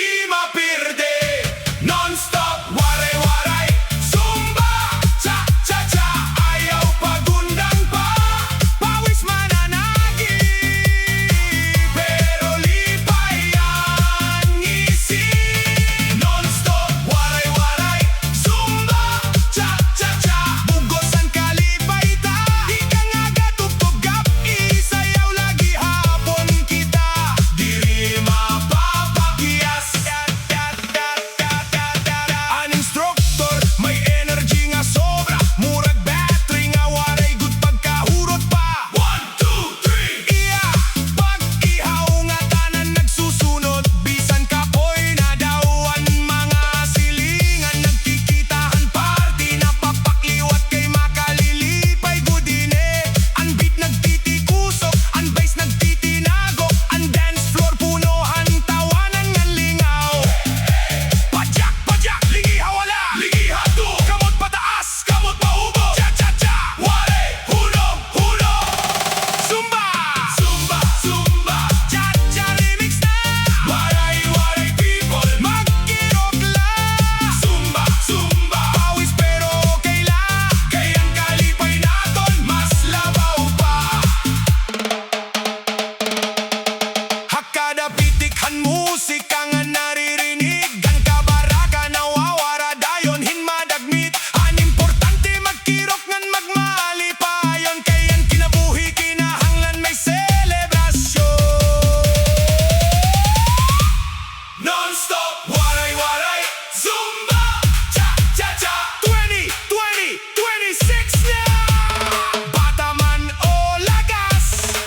di mapirde. Nonstop, waray-waray Zumba Cha-cha-cha. Ayaw pagundang pa, pawis mananagi, pero lipay ang isip. Nonstop, waray-waray Zumba Cha-cha-cha. Bugos ang kalipay ta, di ka nga gatugtugap, isayaw lagi hapon kita. Diri mapapakiyas. Ang instruktor may energy nga sobra, murag battery nga waray good pagkahurot pa. 1, 2, 3 iya, pag-ihaw nga tanan nagsusunod, bisan kapoy na dawan mga silingan, nagkikitahan party napapakliwat kay makalilipay gudine. Ang beat nagtitikusok, ang bass nagtitinago, ang dance floor punohan tawanan nga lingaw. Padyak, padyak, lingiha wala, lingiha to, kamot pataas, kamot paubo. Cha-cha-cha, waray, hunong, hunong. Zumba, Zumba, Zumba, Chacha remix na. Waray-waray people, magkirok la. Zumba, Zumba, pawis pero okay la, kay ang kalipay naton mas labaw pa. Hakada pitikhan musika nga naririnig, ang kabaraka nawawara dayon hinmadagmit. Ang importante magkirok ngan magmalipayon, kay ang kinabuhi kinahanglan may selebrasyon. Nonstop, waray-waray Zumba Cha-cha-cha. 2026 na, bata man o lagas,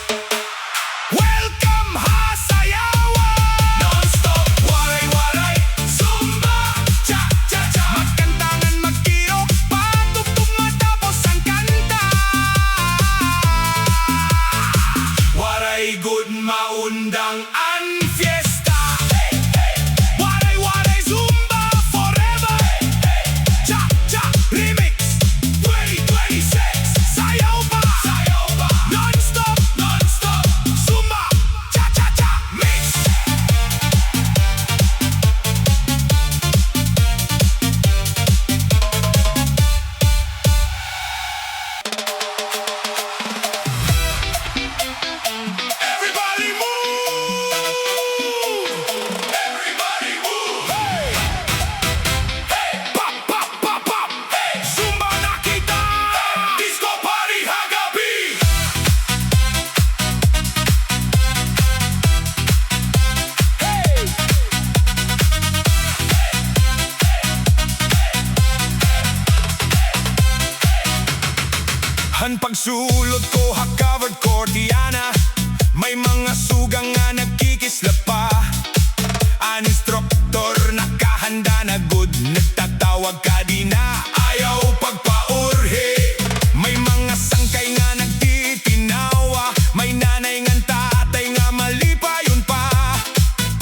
welcome ha sayawan. Nonstop, waray-waray Zumba Cha-cha-cha. Magkantangan magkirok, patugtog matapos ang kanta. Waray good maundang ang fiesta. Waray-waray Zumba forever. Cha-cha remix 2026. Sayaw pa, sayaw pa. Nonstop, nonstop Zumba Cha-cha-cha mix. Everybody move! Everybody move! Hey! Hey! Pop, pop, pop, pop! Hey! Zumba nakita! Disco party hagabi! Hey! Han pagsulod ko ha-covered Cortiana, may mga sugang nga nagkikislap pa. Ang instruktor nakahanda na good, nagtatawag ka di na ayaw pagpaurhi. May mga sangkay nga nagtitinawa, may nanay nga tatay nga malipayon pa.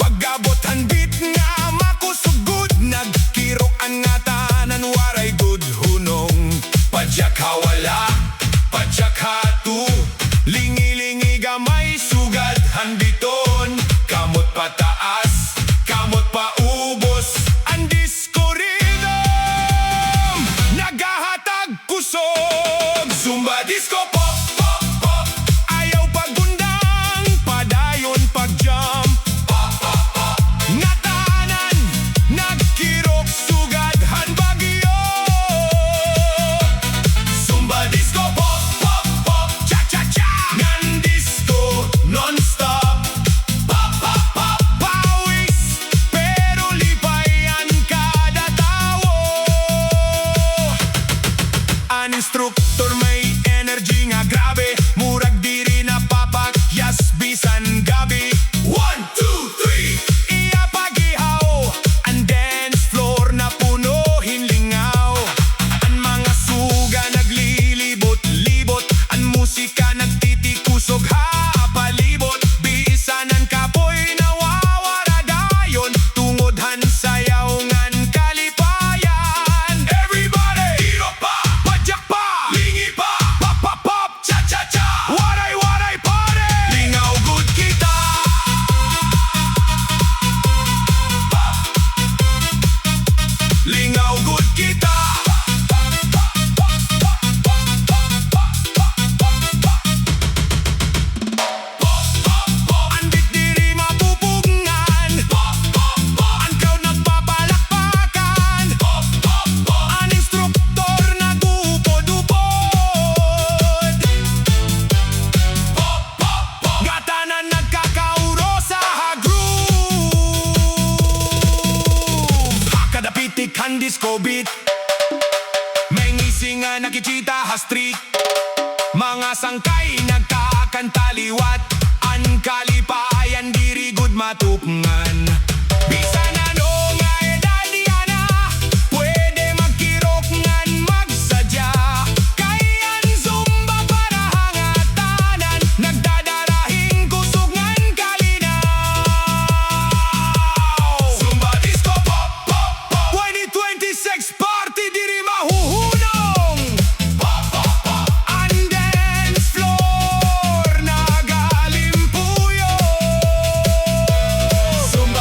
Pag-abot ang beat nga makusugod, nagkiroan nga tanan waray good hunong. Padyak hawala, padyak hatu, lingi-lingi ng disco beat. May ngising nga nakikita ha-street, mga sangkay nagkakanta liwat. Ang kalipayan diri gud matupungan. Bisan ano nga edad yana, pwede magkirok ngan magsadya. Kaya ang Zumba para hangatanan, nagdadarahing kusog ngan kalinaw. Zumba Disco Pop Pop Pop 2026 party diri mahuhunong. Pop Pop Pop ang dance floor nagalimpuyo. Zumba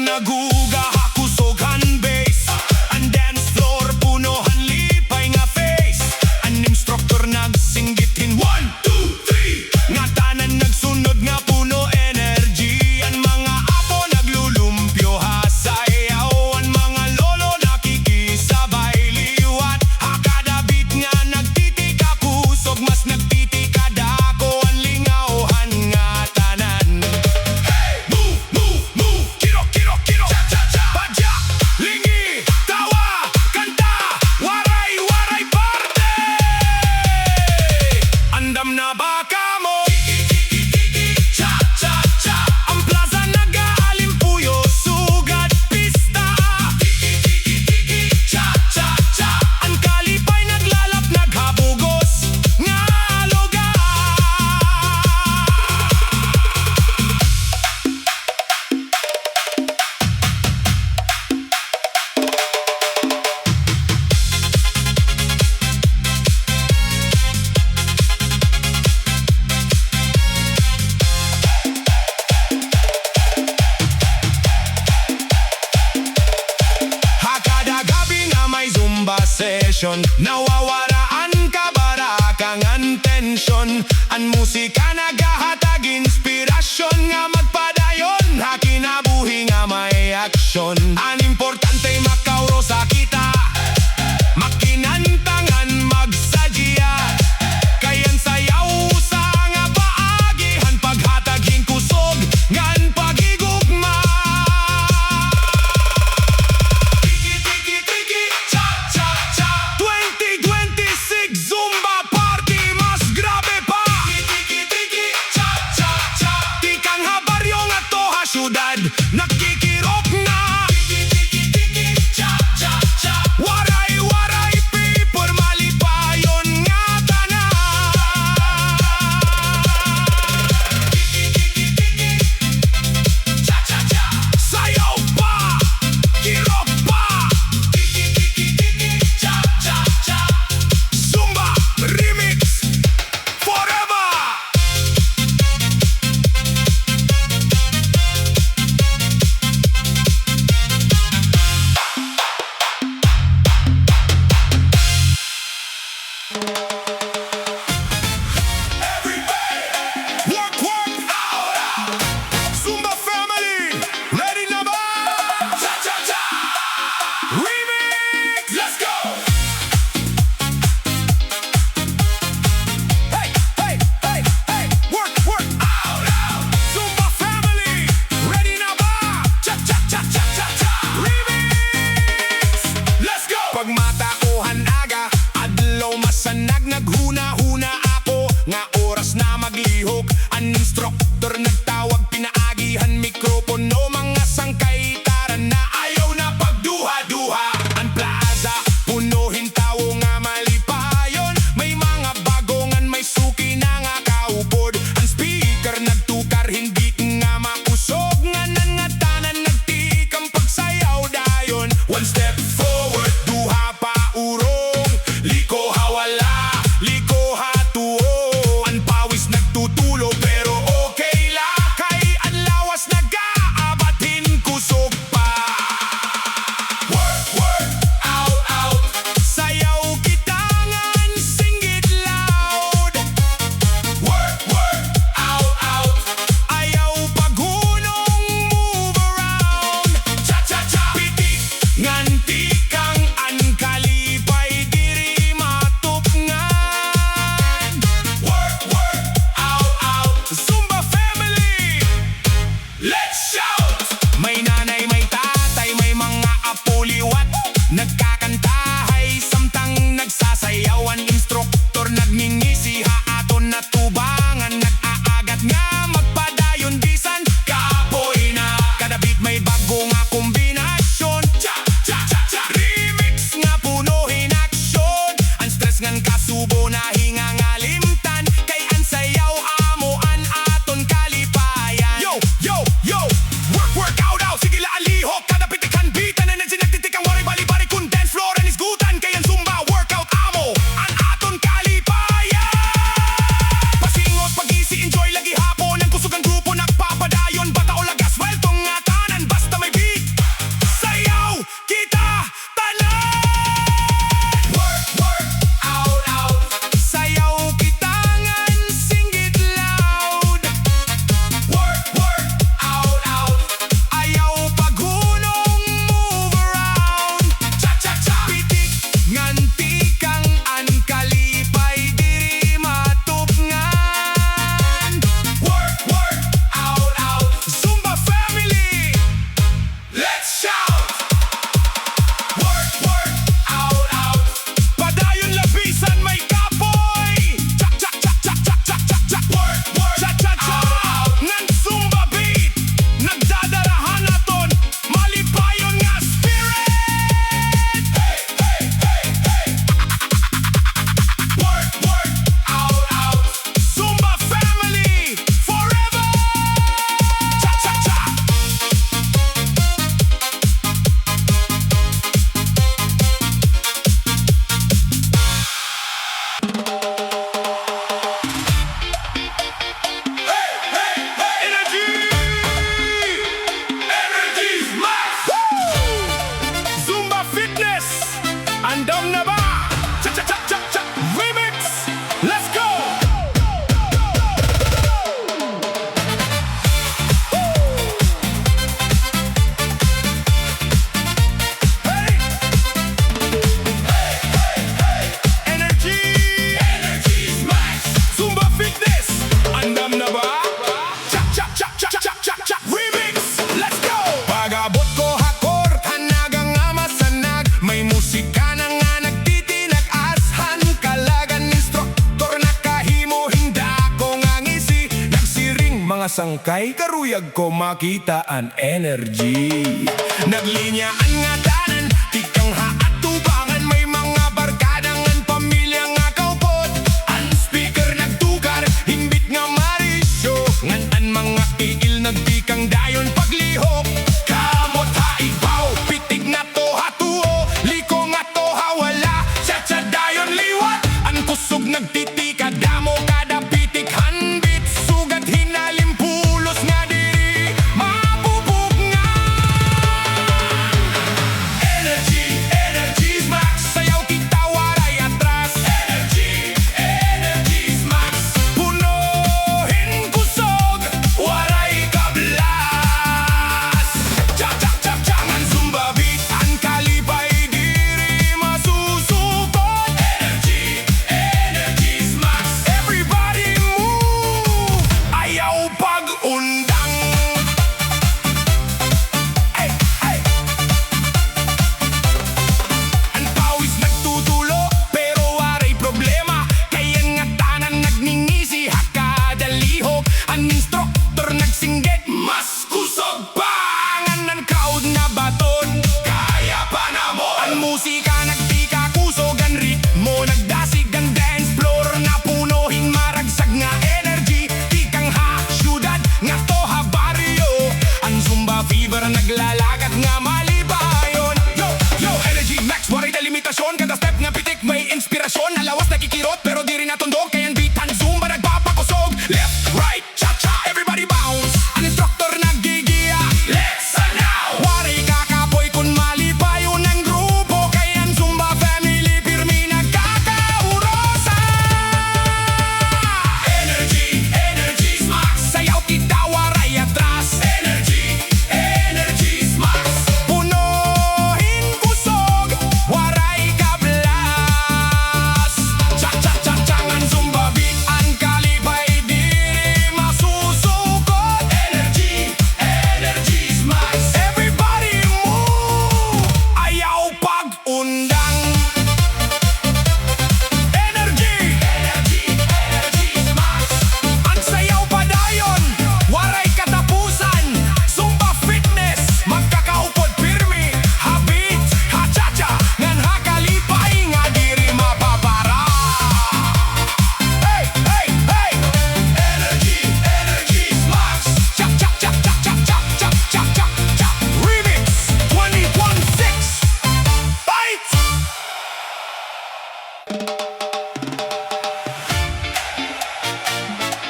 naguga kusog han bass. Ang dance floor puno han lipay nga face. Ang instructor nagsinggitin 1, 2, 3. Nga tanan nagsunod nga puno energy. Ang mga apo naglulumpyo ha sayaw. Ang mga lolo nakikisabay liwat. Hakada beat nga nagtitika kusog mas nagtitika dako. Ang lingawhan nga tanan. Hey! Move, move, move! Kiro, kiro, kiro! Cha-cha-cha! Badya! Lingi! Tawa! Kanta! Waray-waray parte! Andam na baka mo! Cha-cha-cha! Ang plaza nag-aalimpuyo sugad pista. Cha-cha-cha! Ang kalipay naglalap naghabugos nga lugar. Hakada gabi nga may Zumba session. Nawawaraan kabarakang ang tensyon. Ang musika naghahatag inspirasyon. Nga magpadayon hakinabuhi nga may aksyon. Ang importante makauro sa kita. Makinantangan magsadya. Kayan sayaw sa nga paagihan. Paghatagin kusog ngan pagigugma. Tiki tiki tiki cha cha cha 2026 Zumba Party mas grabe pa. Tiki tiki tiki cha cha cha tikang habaryo nga to ha syudad nakikirok na. Tiki tiki tiki cha cha cha waray-waray people malipayon nga tanan. Tiki tiki tiki cha cha cha sayaw pa kirok pa. Tiki tiki tiki cha cha cha Zumba remix forever. sangkay karuyag ko makita an energy. Naglinyaan nga tanan, tikang haat tubangan, may mga barkadang an pamilya nga kaupot. An speaker nagtukar, himbit nga marisyo, ngan an mga iil nagtikang dayon paglihok. Kamot ha ibaw, pitig nga to hatuo, liko nga to hawala, chacha dayon liwat. An kusog nagtitika, damo kada pitik hanbit, sugat hinalim pulos nga diri mabubog nga. Energy, energy's max, sayaw kita waray atras. Energy, energy's max, punuhin kusog, waray kablas. Chak chak chak chak ang zumba beat, ang kalipay diri masusukot. Energy, energy's max, everybody move, ayaw pag-undang. Ay, ay. Ang pawis nagtutulo, pero waray problema, kaya nga tanan nagningisi hakadalihok. Ang instruktor nagsinggit, mas kusog pa ang crowd na baton, kaya pa na mo. Ang musika nagtika kusog, ang ritmo nagdasig, ang dance floor na punuhin maragsag nga energy. Tikang ha, syudad nga to ha baryo, ang Zumba fever naglalagat nga malibayon. Yo, yo, energy max, waray na limitasyon, kada step nga pitik may inspirasyon. Halawas nakikirot pero di rin natundog, kaya ang beat ang Zumba nagpapakusog. Left, right, cha-cha, everybody bounce. Ang instructor nagigiya, let's now. Waray kakapoy kun malipayon ang grupo, kaya ang Zumba family pirmi nagkakaurosa. Energy, energy's max, sayaw kita waray atras. Energy, energy's max, punuhin kusog, waray kablas. Chak chak chak chak ang Zumba beat, ang kalipay diri masusukot. Energy, energy's max, everybody move, ayaw pag-undang. Energy, energy, energy's max, ang sayaw padayon, waray katapusan. Zumba fitness, magkakaupod pirmi, habit, ha-cha-cha, ngan hakalipay nga diri mapapara. Hey, hey, hey! Energy, energy's max, chak chak chak chak chak chak chak chak chak chak remix 2016 fight.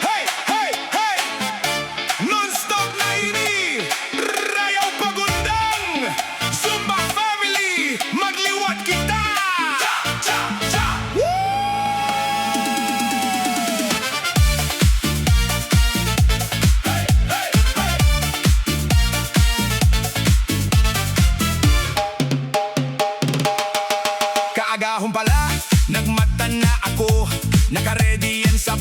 Hey, hey, hey! Nonstop na ini, rayaw pagundang. Zumba family, magliwat kita. Cha, cha, cha. Hey, hey, hey! Kaagahon pala, nagmata na ako, nakaready yan sa